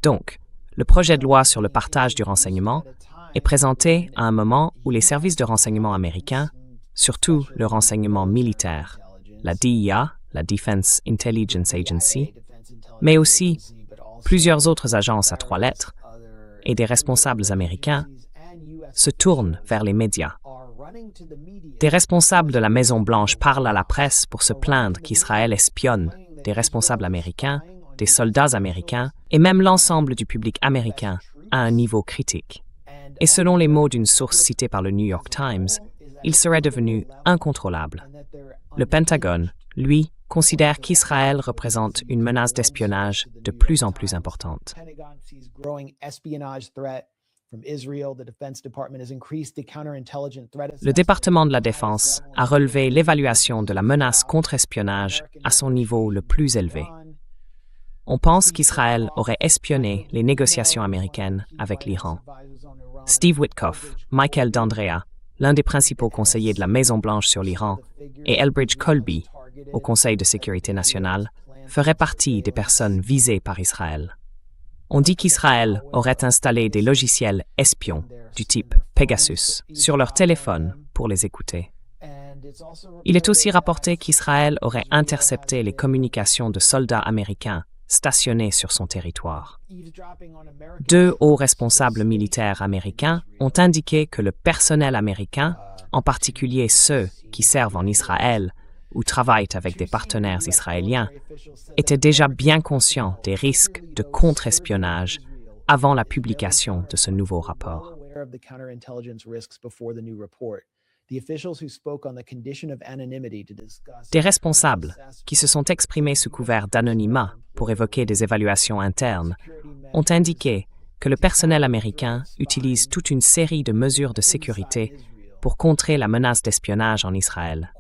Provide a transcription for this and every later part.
Donc, le projet de loi sur le partage du renseignement est présenté à un moment où les services de renseignement américains, surtout le renseignement militaire, la DIA, la Defense Intelligence Agency, mais aussi plusieurs autres agences à 3 lettres et des responsables américains, se tournent vers les médias. Des responsables de la Maison-Blanche parlent à la presse pour se plaindre qu'Israël espionne des responsables américains, des soldats américains et même l'ensemble du public américain à un niveau critique. Et selon les mots d'une source citée par le New York Times, il serait devenu incontrôlable. Le Pentagone, lui, considère qu'Israël représente une menace d'espionnage de plus en plus importante. Le département de la Défense a relevé l'évaluation de la menace contre-espionnage à son niveau le plus élevé. On pense qu'Israël aurait espionné les négociations américaines avec l'Iran. Steve Witkoff, Michael D'Andrea, l'un des principaux conseillers de la Maison-Blanche sur l'Iran, et Elbridge Colby, au Conseil de sécurité nationale, feraient partie des personnes visées par Israël. On dit qu'Israël aurait installé des logiciels espions du type Pegasus sur leurs téléphones pour les écouter. Il est aussi rapporté qu'Israël aurait intercepté les communications de soldats américains stationnés sur son territoire. 2 hauts responsables militaires américains ont indiqué que le personnel américain, en particulier ceux qui servent en Israël ou travaillent avec des partenaires israéliens, était déjà bien conscient des risques de contre-espionnage avant la publication de ce nouveau rapport. Des responsables qui se sont exprimés sous couvert d'anonymat pour évoquer des évaluations internes ont indiqué que le personnel américain utilise toute une série de mesures de sécurité pour contrer la menace d'espionnage en Israël.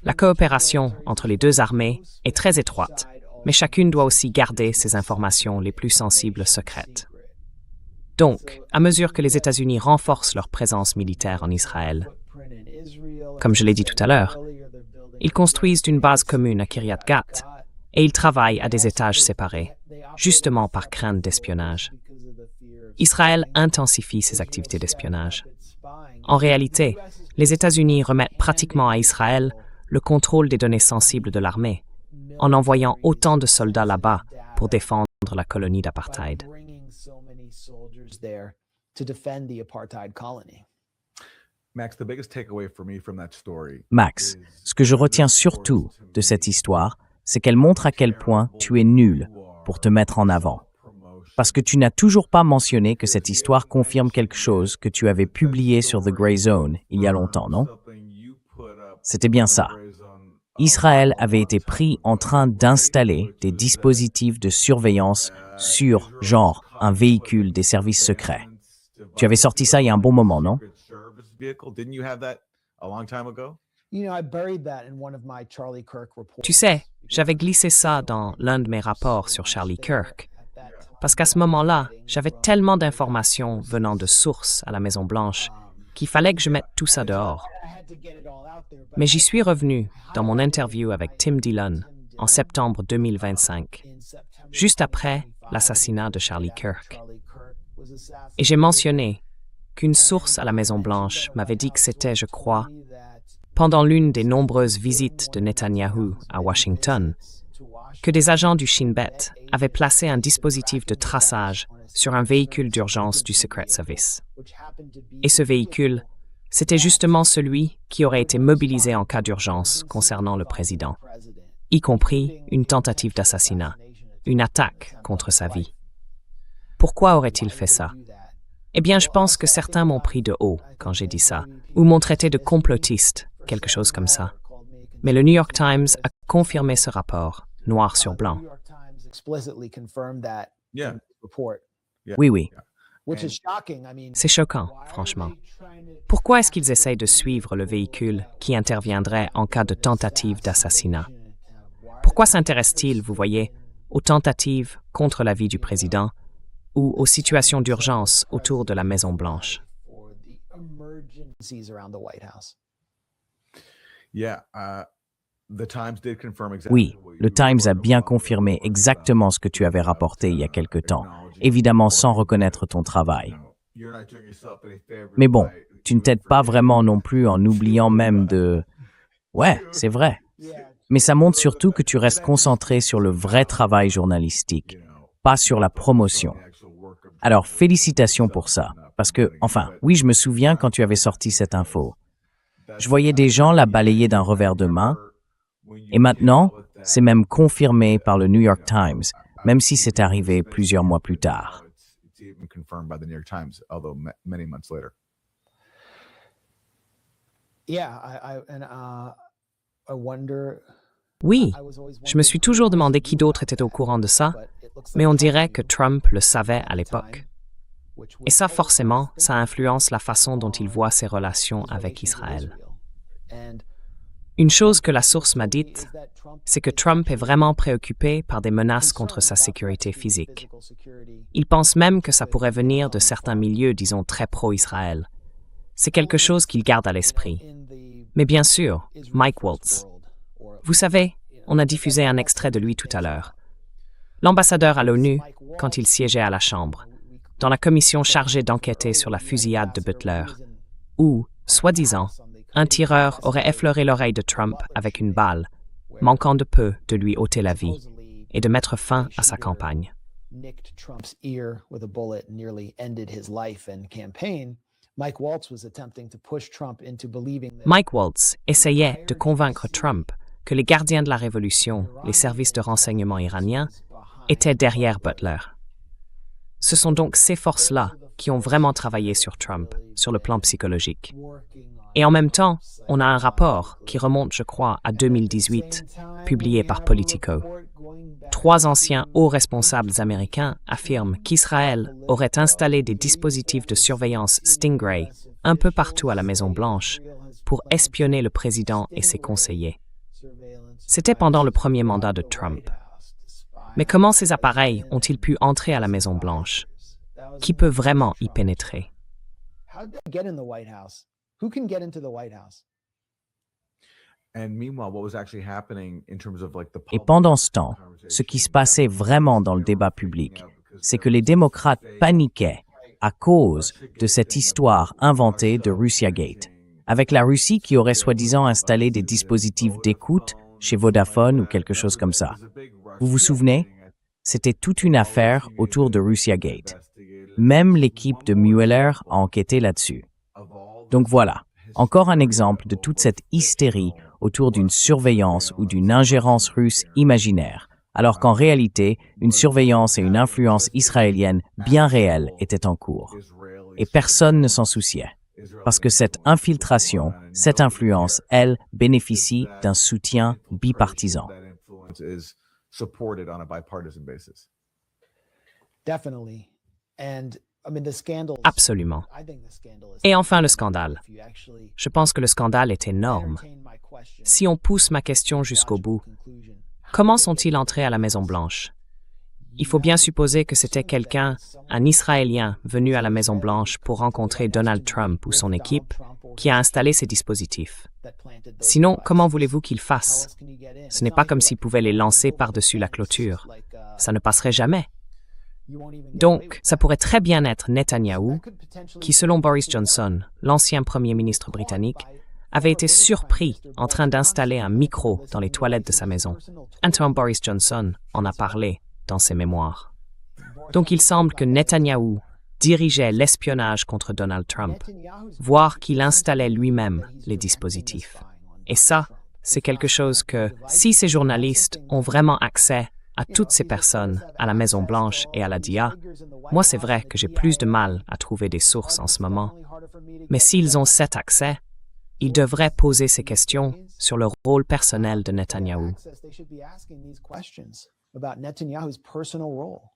La coopération entre les 2 armées est très étroite, mais chacune doit aussi garder ses informations les plus sensibles secrètes. Donc, à mesure que les États-Unis renforcent leur présence militaire en Israël, comme je l'ai dit tout à l'heure, ils construisent une base commune à Kiryat Gat et ils travaillent à des étages séparés, justement par crainte d'espionnage. Israël intensifie ses activités d'espionnage. En réalité, les États-Unis remettent pratiquement à Israël le contrôle des données sensibles de l'armée, en envoyant autant de soldats là-bas pour défendre la colonie d'apartheid. Max, ce que je retiens surtout de cette histoire, c'est qu'elle montre à quel point tu es nul pour te mettre en avant. Parce que tu n'as toujours pas mentionné que cette histoire confirme quelque chose que tu avais publié sur The Grey Zone il y a longtemps, non? C'était bien ça. Israël avait été pris en train d'installer des dispositifs de surveillance sur, genre, un véhicule des services secrets. Tu avais sorti ça il y a un bon moment, non? Tu sais, j'avais glissé ça dans l'un de mes rapports sur Charlie Kirk, parce qu'à ce moment-là, j'avais tellement d'informations venant de sources à la Maison-Blanche qu'il fallait que je mette tout ça dehors. Mais j'y suis revenu dans mon interview avec Tim Dillon en septembre 2025, juste après l'assassinat de Charlie Kirk. Et j'ai mentionné qu'une source à la Maison-Blanche m'avait dit que c'était, je crois, pendant l'une des nombreuses visites de Netanyahou à Washington, que des agents du Shin Bet avaient placé un dispositif de traçage sur un véhicule d'urgence du Secret Service. Et ce véhicule, c'était justement celui qui aurait été mobilisé en cas d'urgence concernant le président, y compris une tentative d'assassinat, une attaque contre sa vie. Pourquoi aurait-il fait ça? Eh bien, je pense que certains m'ont pris de haut quand j'ai dit ça, ou m'ont traité de complotiste, quelque chose comme ça. Mais le New York Times a confirmé ce rapport, noir sur blanc. Oui. C'est choquant, franchement. Pourquoi est-ce qu'ils essayent de suivre le véhicule qui interviendrait en cas de tentative d'assassinat? Pourquoi s'intéressent-ils, vous voyez, aux tentatives contre la vie du président ou aux situations d'urgence autour de la Maison-Blanche? Oui, le Times a bien confirmé exactement ce que tu avais rapporté il y a quelque temps, évidemment sans reconnaître ton travail. Mais bon, tu ne t'aides pas vraiment non plus en oubliant même de... Ouais, c'est vrai. Mais ça montre surtout que tu restes concentré sur le vrai travail journalistique, pas sur la promotion. Alors, félicitations pour ça. Parce que, enfin, oui, je me souviens quand tu avais sorti cette info. Je voyais des gens la balayer d'un revers de main. Et maintenant, c'est même confirmé par le New York Times, même si c'est arrivé plusieurs mois plus tard. Oui, je me suis toujours demandé qui d'autre était au courant de ça, mais on dirait que Trump le savait à l'époque. Et ça, forcément, ça influence la façon dont il voit ses relations avec Israël. Une chose que la source m'a dite, c'est que Trump est vraiment préoccupé par des menaces contre sa sécurité physique. Il pense même que ça pourrait venir de certains milieux, disons, très pro-Israël. C'est quelque chose qu'il garde à l'esprit. Mais bien sûr, Mike Waltz. Vous savez, on a diffusé un extrait de lui tout à l'heure. L'ambassadeur à l'ONU, quand il siégeait à la Chambre, dans la commission chargée d'enquêter sur la fusillade de Butler, où, soi-disant, un tireur aurait effleuré l'oreille de Trump avec une balle, manquant de peu de lui ôter la vie et de mettre fin à sa campagne. Mike Waltz essayait de convaincre Trump que les gardiens de la Révolution, les services de renseignement iraniens, étaient derrière Butler. Ce sont donc ces forces-là qui ont vraiment travaillé sur Trump, sur le plan psychologique. Et en même temps, on a un rapport qui remonte, je crois, à 2018, publié par Politico. 3 anciens hauts responsables américains affirment qu'Israël aurait installé des dispositifs de surveillance Stingray un peu partout à la Maison-Blanche pour espionner le président et ses conseillers. C'était pendant le premier mandat de Trump. Mais comment ces appareils ont-ils pu entrer à la Maison-Blanche? Qui peut vraiment y pénétrer? Et pendant ce temps, ce qui se passait vraiment dans le débat public, c'est que les démocrates paniquaient à cause de cette histoire inventée de Russiagate, avec la Russie qui aurait soi-disant installé des dispositifs d'écoute chez Vodafone ou quelque chose comme ça. Vous vous souvenez? C'était toute une affaire autour de Russiagate. Même l'équipe de Mueller a enquêté là-dessus. Donc voilà, encore un exemple de toute cette hystérie autour d'une surveillance ou d'une ingérence russe imaginaire, alors qu'en réalité, une surveillance et une influence israélienne bien réelles étaient en cours. Et personne ne s'en souciait. Parce que cette infiltration, cette influence, elle, bénéficie d'un soutien bipartisan. Absolument. Et enfin, le scandale. Je pense que le scandale est énorme. Si on pousse ma question jusqu'au bout, comment sont-ils entrés à la Maison-Blanche? Il faut bien supposer que c'était quelqu'un, un Israélien, venu à la Maison-Blanche pour rencontrer Donald Trump ou son équipe, qui a installé ces dispositifs. Sinon, comment voulez-vous qu'ils fassent? Ce n'est pas comme s'ils pouvaient les lancer par-dessus la clôture. Ça ne passerait jamais. Donc, ça pourrait très bien être Netanyahou, qui, selon Boris Johnson, l'ancien premier ministre britannique, avait été surpris en train d'installer un micro dans les toilettes de sa maison. Antoine Boris Johnson en a parlé dans ses mémoires. Donc il semble que Netanyahou dirigeait l'espionnage contre Donald Trump, voire qu'il installait lui-même les dispositifs. Et ça, c'est quelque chose que, si ces journalistes ont vraiment accès à toutes ces personnes, à la Maison-Blanche et à la DIA, moi c'est vrai que j'ai plus de mal à trouver des sources en ce moment. Mais s'ils ont cet accès, ils devraient poser ces questions sur le rôle personnel de Netanyahou. about Netanyahu's personal role.